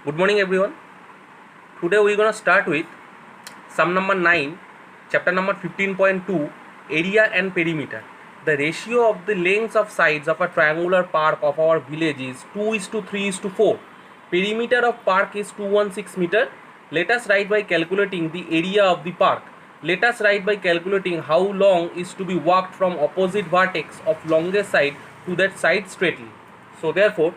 Good morning, everyone. Today we're gonna start with sum number 9, chapter number 15.2, area and perimeter. The ratio of the lengths of sides of a triangular park of our village is 2:3:4. Perimeter of park is 216 meter. Let us write by calculating the area of the park. Let us write by calculating how long is to be walked from opposite vertex of longest side to that side straightly. So therefore,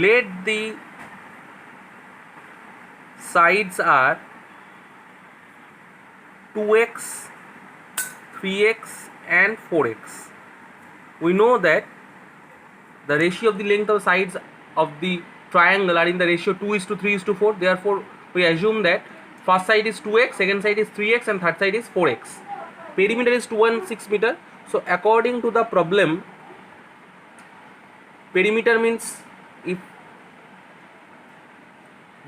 let the sides are 2x, 3x and 4x. We know that the ratio of the length of sides of the triangle are in the ratio 2:3:4. Therefore, we assume that first side is 2x, second side is 3x and third side is 4x. Perimeter is 216 meter. So according to the problem, perimeter means if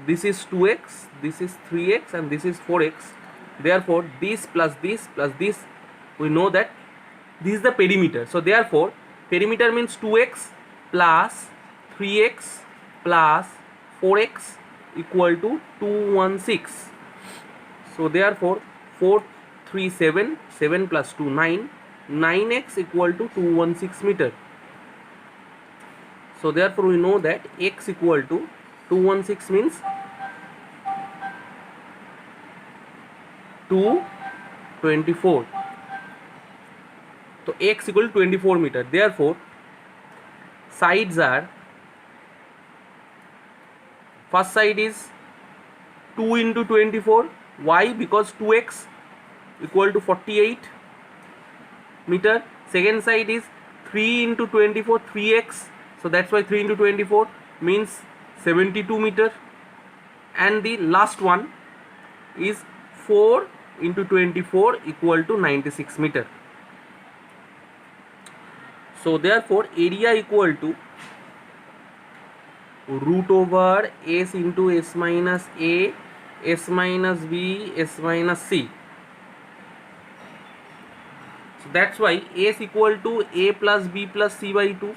this is 2x, this is 3x and this is 4x, therefore this plus this plus this, we know that this is the perimeter. So therefore perimeter means 2x plus 3x plus 4x equal to 216. So therefore 4 3 7, 7 plus 2 9, 9x equal to 216 meter. So therefore we know that x equal to 216 means 224. So x equal to 24 meter. Therefore sides are, first side is 2 into 24. Why? Because 2x equal to 48 meter. Second side is 3 into 24, 3x. So that's why 3 into 24 means 72 meter. And the last one is 4 into 24 equal to 96 meter. So therefore area equal to root over s into s minus a, s minus b, s minus c. So that's why s equal to a plus b plus c by 2.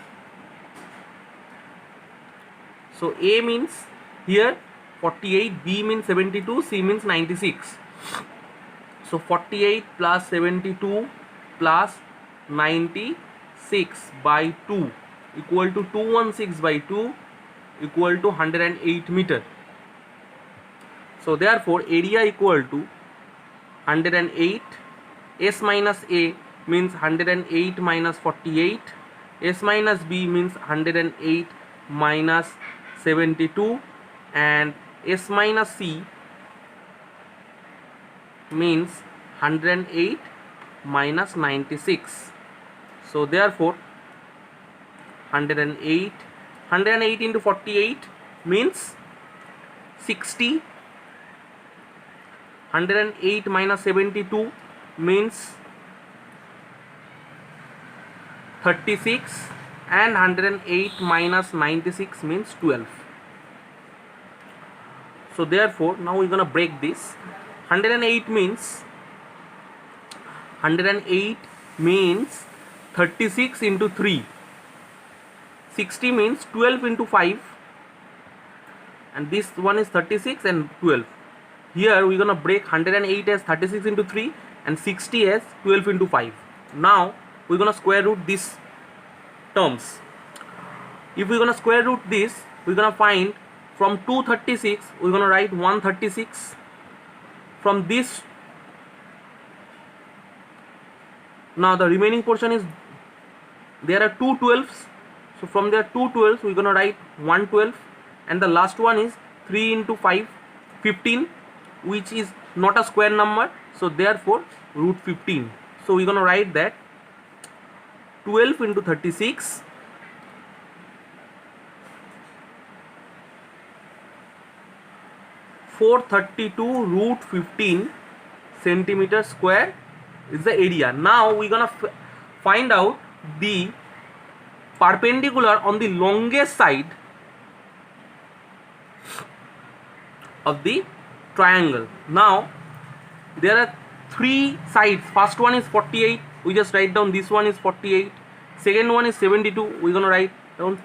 So a means here 48, b means 72, c means 96. So 48 plus 72 plus 96 by 2 equal to 216 by 2 equal to 108 meter. So therefore area equal to 108. S minus a means 108 minus 48. S minus b means 108 minus 72 and s minus c means 108 minus 96. So therefore 108 into 48 means 60. 108 minus 72 means 36 and 108 minus 96 means 12. So therefore now we're gonna break this. 108 means 36 into 3. 60 means 12 into 5 and this one is 36 and 12. Here we're gonna break 108 as 36 into 3 and 60 as 12 into 5. Now we're gonna square root these terms. If we're gonna square root this, we're gonna find from 236 we're gonna write 136. From this, now the remaining portion is, there are 2 12s. So from there 2 12s we're gonna write 112 and the last one is 3 into 5, 15, which is not a square number, so therefore root 15. So we're gonna write that 12 into 36 432 root 15 centimeter square is the area. Now we're gonna find out the perpendicular on the longest side of the triangle. Now there are 3 sides. First one is 48, we just write down this one is 48. Second one is 72, we're gonna write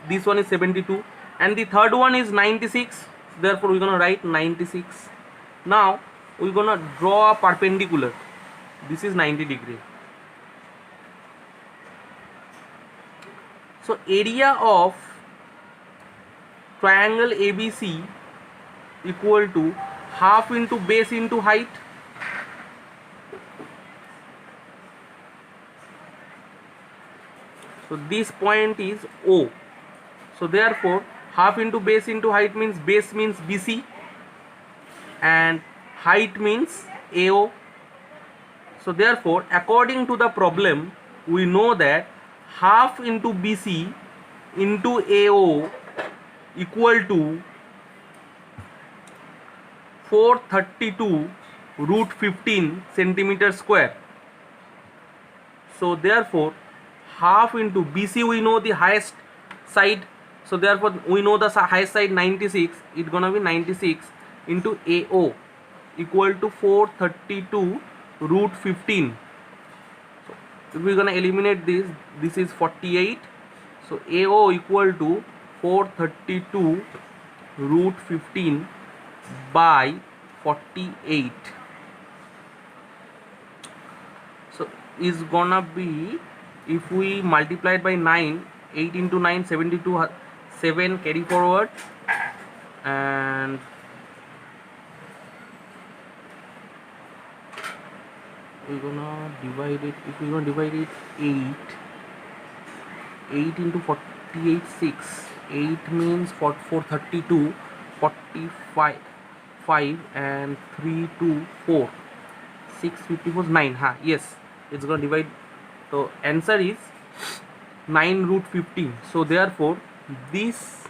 This one is 72 and the third one is 96. Therefore we're gonna write 96. Now we're gonna draw a perpendicular. This is 90 degree. So area of triangle ABC equal to half into base into height. So this point is O. So therefore half into base into height means base means BC and height means AO. So therefore according to the problem we know that half into BC into AO equal to 432 root 15 centimeter square. So therefore half into BC we know the highest side, so therefore we know the highest side 96, it's gonna be 96 into AO equal to 432 root 15. So if we're gonna eliminate this, this is 48, so AO equal to 432 root 15 by 48. So is gonna be, if we multiply it by 9, 8 into 9, 72, 7 carry forward, and we're gonna divide it, if we're gonna divide it 8 into 48, 6, 8 means 432, 45, 5 and 3, 2, 4, 6, 54, 9, yes, it's gonna divide. So answer is 9 root 15. So therefore this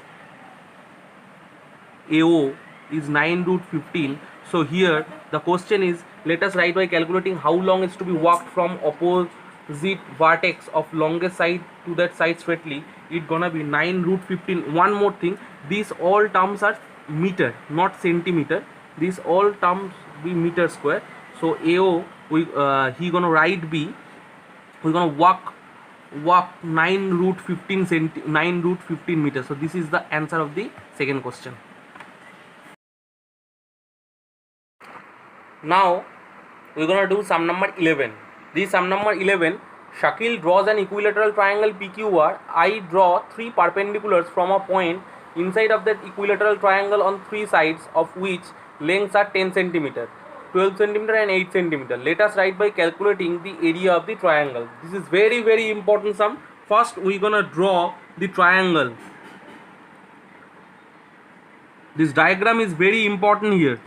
AO is 9 root 15. So here the question is, let us write by calculating how long is to be walked from opposite vertex of longest side to that side straightly. It's gonna be 9 root 15. One more thing, these all terms are meter, not centimeter. These all terms be meter square. So AO he gonna write B, we're gonna walk 9 root 15 9 root 15 meters. So this is the answer of the second question. Now we're gonna do sum number 11. This sum number 11, Shakil draws an equilateral triangle PQR. I draw three perpendiculars from a point inside of that equilateral triangle on three sides of which lengths are 10 cm, 12 cm and 8 cm. Let us write by calculating the area of the triangle. This is very, very important sum. First we're gonna draw the triangle. This diagram is very important here.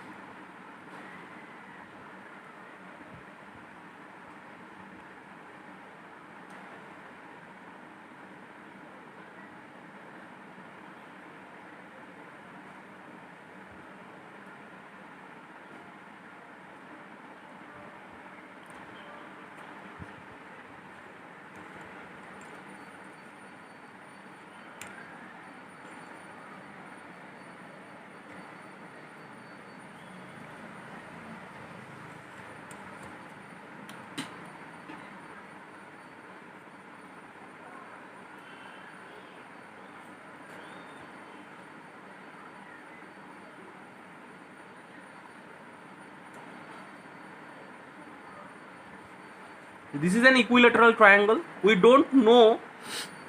This is an equilateral triangle. We don't know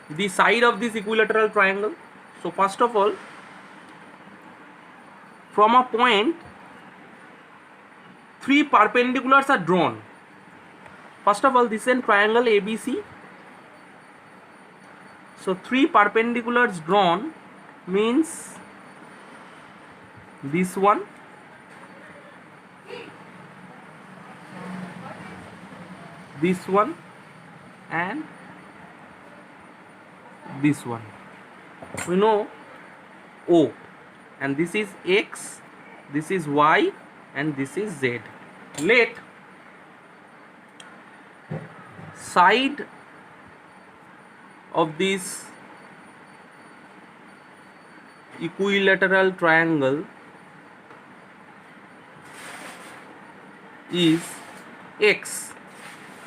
the side of this equilateral triangle. So first of all, from a point, three perpendiculars are drawn. First of all, this is a triangle ABC. So three perpendiculars drawn means this one, this one and this one. We know O, and this is X, this is Y and this is Z. Let side of this equilateral triangle is X.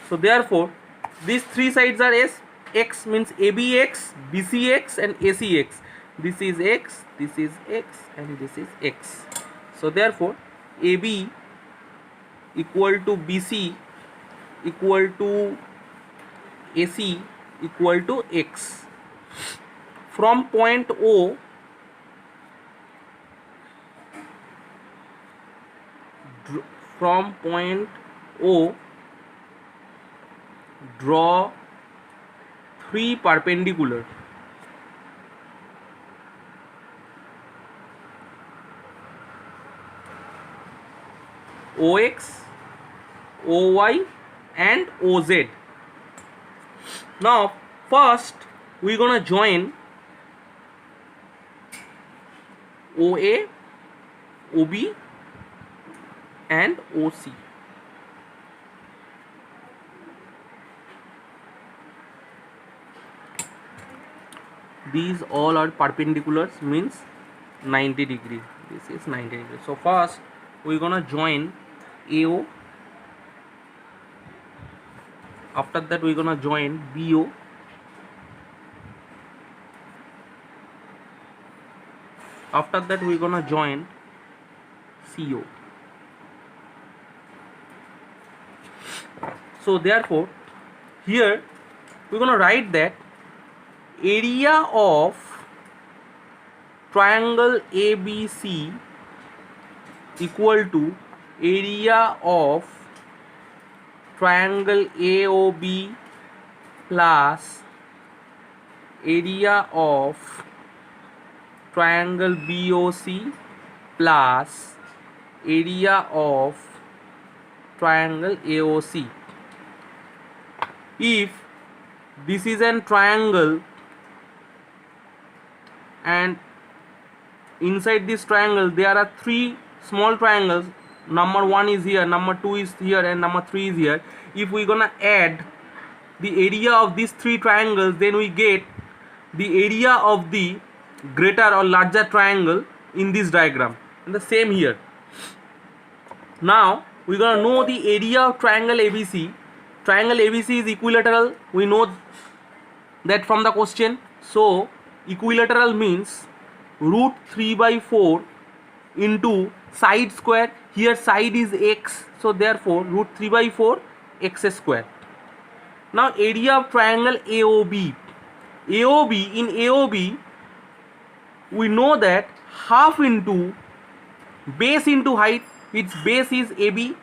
So therefore these three sides are S. x means ABX, BCX and ACX. This is x, this is x and this is x. So therefore AB equal to BC equal to AC equal to x. From point O from point O draw 3 perpendicular OX, OY and OZ. Now first we're gonna join OA, OB and OC. These all are perpendiculars, means 90 degree. This is 90 degree. So first we're gonna join AO. After that we're gonna join BO. After that we're gonna join CO. So therefore here we're gonna write that area of triangle ABC equal to area of triangle AOB plus area of triangle BOC plus area of triangle AOC. If this is an triangle and inside this triangle there are 3 small triangles, number 1 is here, number 2 is here and number 3 is here. If we're gonna add the area of these 3 triangles, then we get the area of the greater or larger triangle in this diagram, and the same here. Now we're gonna know the area of triangle ABC. Triangle ABC is equilateral, we know that from the question. So equilateral means root 3 by 4 into side square. Here side is x, so therefore root 3 by 4 x square. Now area of triangle AOB. AOB, in AOB we know that half into base into height, its base is AB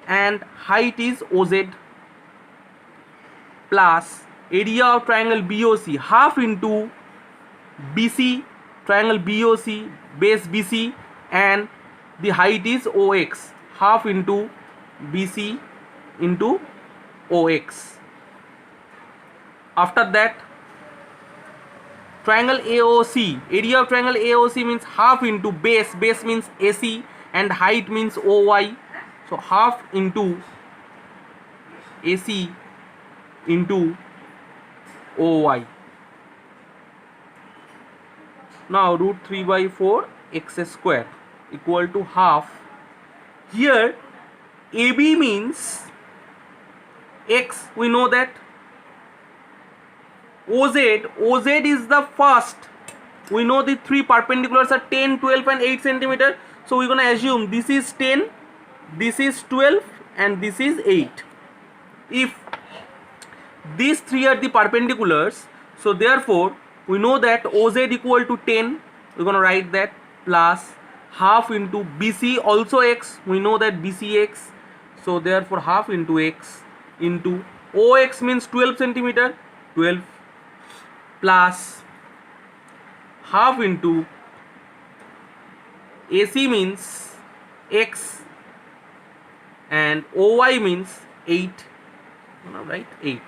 and height is OZ, plus area of triangle BOC, half into BC, triangle BOC, base BC and the height is OX, half into BC into OX. After that triangle AOC, area of triangle AOC means half into base, base means AC and height means OY, so half into AC into OY. Now root 3 by 4 x square equal to half. Here AB means x, we know that. OZ is the first, we know the 3 perpendiculars are 10, 12 and 8 centimeter. So we're gonna assume this is 10, this is 12 and this is 8. If these 3 are the perpendiculars, so therefore we know that OZ equal to 10, we're gonna write that, plus half into BC also x, we know that BC x, so therefore half into x into OX means 12 centimeter, 12 plus half into AC means x and OY means 8, right, 8.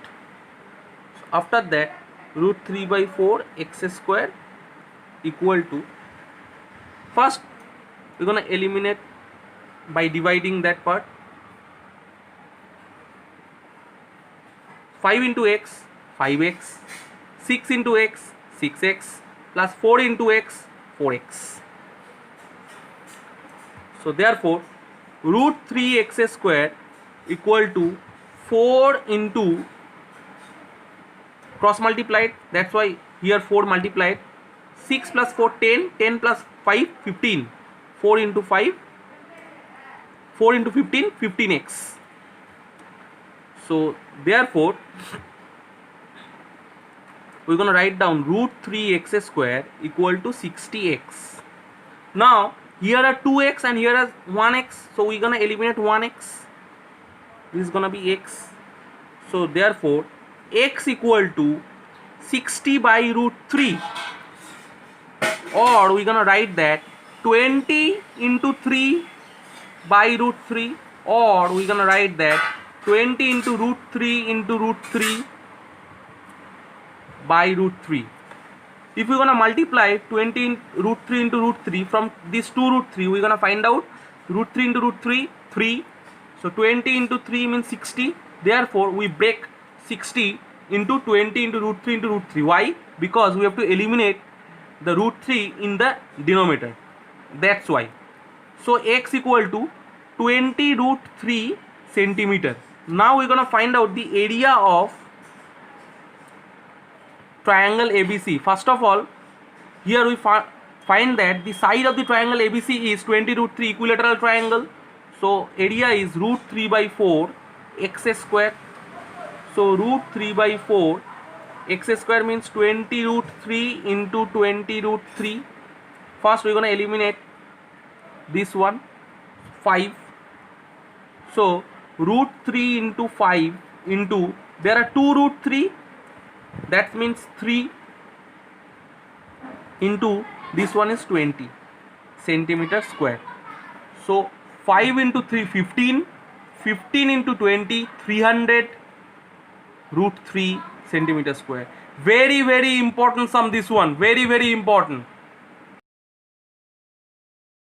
So after that root 3 by 4 x square equal to, first we're gonna eliminate by dividing that part. 5 into x, 5x, 6 into x, 6x, plus 4 into x, 4x. So therefore root 3x square equal to 4 into cross multiplied, that's why here 4 multiplied. 6 plus 4 10, 10 plus 5 15, 4 into 5, 4 into 15 15x. So therefore we're going to write down root 3x square equal to 60x. Now here are 2x and here are 1x, so we're going to eliminate 1x. This is going to be x. So therefore x equal to 60 by root 3, or we're going to write that 20 into 3 by root 3, or we're going to write that 20 into root 3 into root 3 by root 3. If we're going to multiply 20 in root 3 into root 3 from this 2 root 3, we're going to find out root 3 into root 3, 3. So 20 into 3 means 60. Therefore we break 60 into 20 into root 3 into root 3. Why? Because we have to eliminate the root 3 in the denominator. That's why. So x equal to 20 root 3 centimeter. Now we're going to find out the area of triangle ABC. First of all, here we find that the side of the triangle ABC is 20 root 3 equilateral triangle. So area is root 3 by 4 x square. So root 3 by 4 x square means 20 root 3 into 20 root 3. First we're going to eliminate this one, 5. So root 3 into 5 into, there are 2 root 3, that means 3 into this one is 20 centimeter square. So 5 into 3 15, 15 into 20 300 root 3 centimeter square. Very important sum, this one, very important.